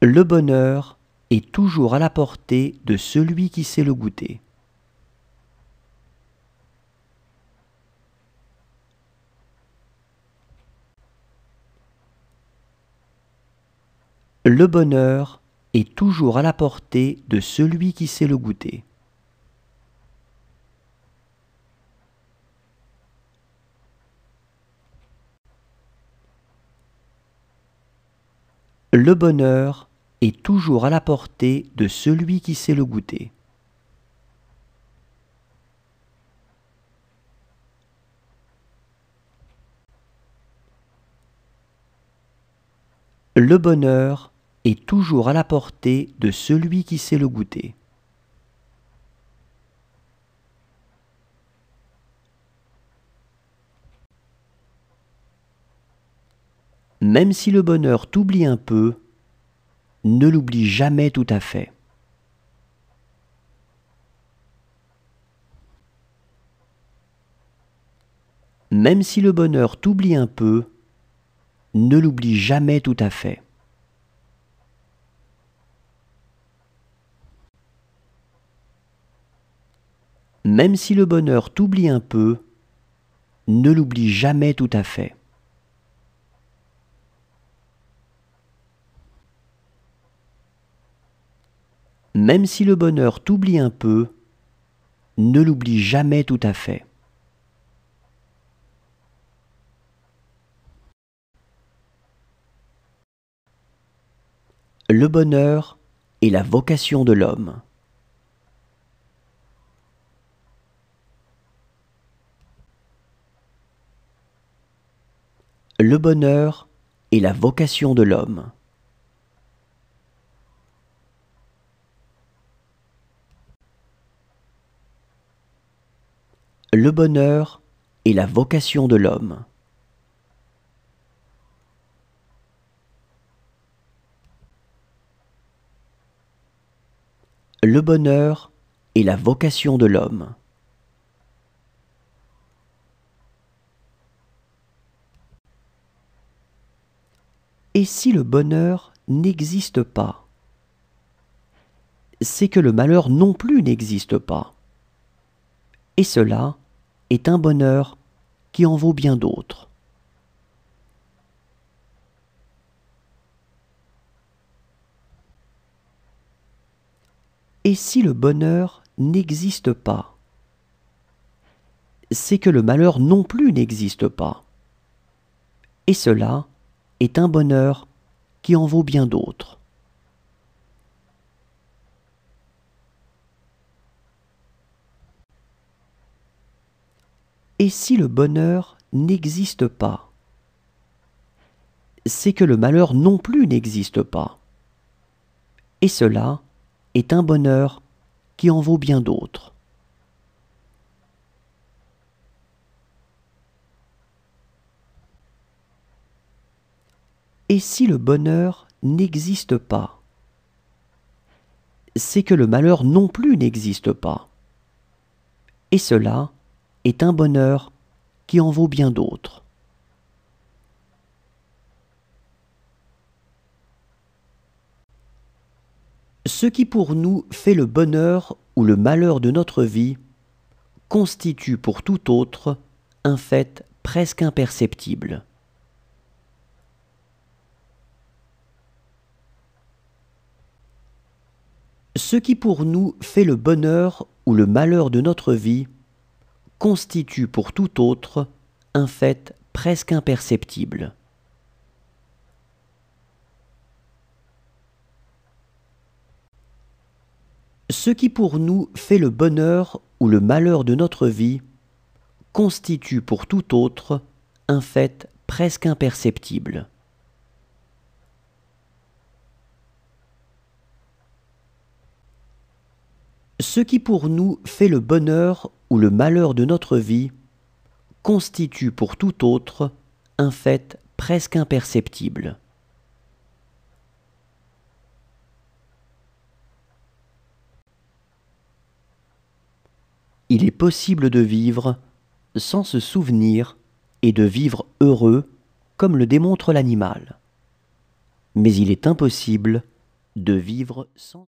Le bonheur est toujours à la portée de celui qui sait le goûter. Le bonheur est toujours à la portée de celui qui sait le goûter. Le bonheur est toujours à la portée de celui qui sait le goûter. Le bonheur est toujours à la portée de celui qui sait le goûter. Même si le bonheur t'oublie un peu, ne l'oublie jamais tout à fait. Même si le bonheur t'oublie un peu, ne l'oublie jamais tout à fait. Même si le bonheur t'oublie un peu, ne l'oublie jamais tout à fait. Même si le bonheur t'oublie un peu, ne l'oublie jamais tout à fait. Le bonheur est la vocation de l'homme. Le bonheur est la vocation de l'homme. Le bonheur est la vocation de l'homme. Le bonheur est la vocation de l'homme. Et si le bonheur n'existe pas, c'est que le malheur non plus n'existe pas. Et cela est un bonheur qui en vaut bien d'autres. Et si le bonheur n'existe pas, c'est que le malheur non plus n'existe pas. Et cela est un bonheur qui en vaut bien d'autres. Et si le bonheur n'existe pas, c'est que le malheur non plus n'existe pas. Et cela est un bonheur qui en vaut bien d'autres. Et si le bonheur n'existe pas, c'est que le malheur non plus n'existe pas. Et cela est un bonheur qui en vaut bien d'autres. Ce qui pour nous fait le bonheur ou le malheur de notre vie constitue pour tout autre un fait presque imperceptible. Ce qui pour nous fait le bonheur ou le malheur de notre vie constitue pour tout autre un fait presque imperceptible. Ce qui pour nous fait le bonheur ou le malheur de notre vie constitue pour tout autre un fait presque imperceptible. Ce qui pour nous fait le bonheur ou le malheur de notre vie constitue pour tout autre un fait presque imperceptible. Il est possible de vivre sans se souvenir et de vivre heureux comme le démontre l'animal. Mais il est impossible de vivre sans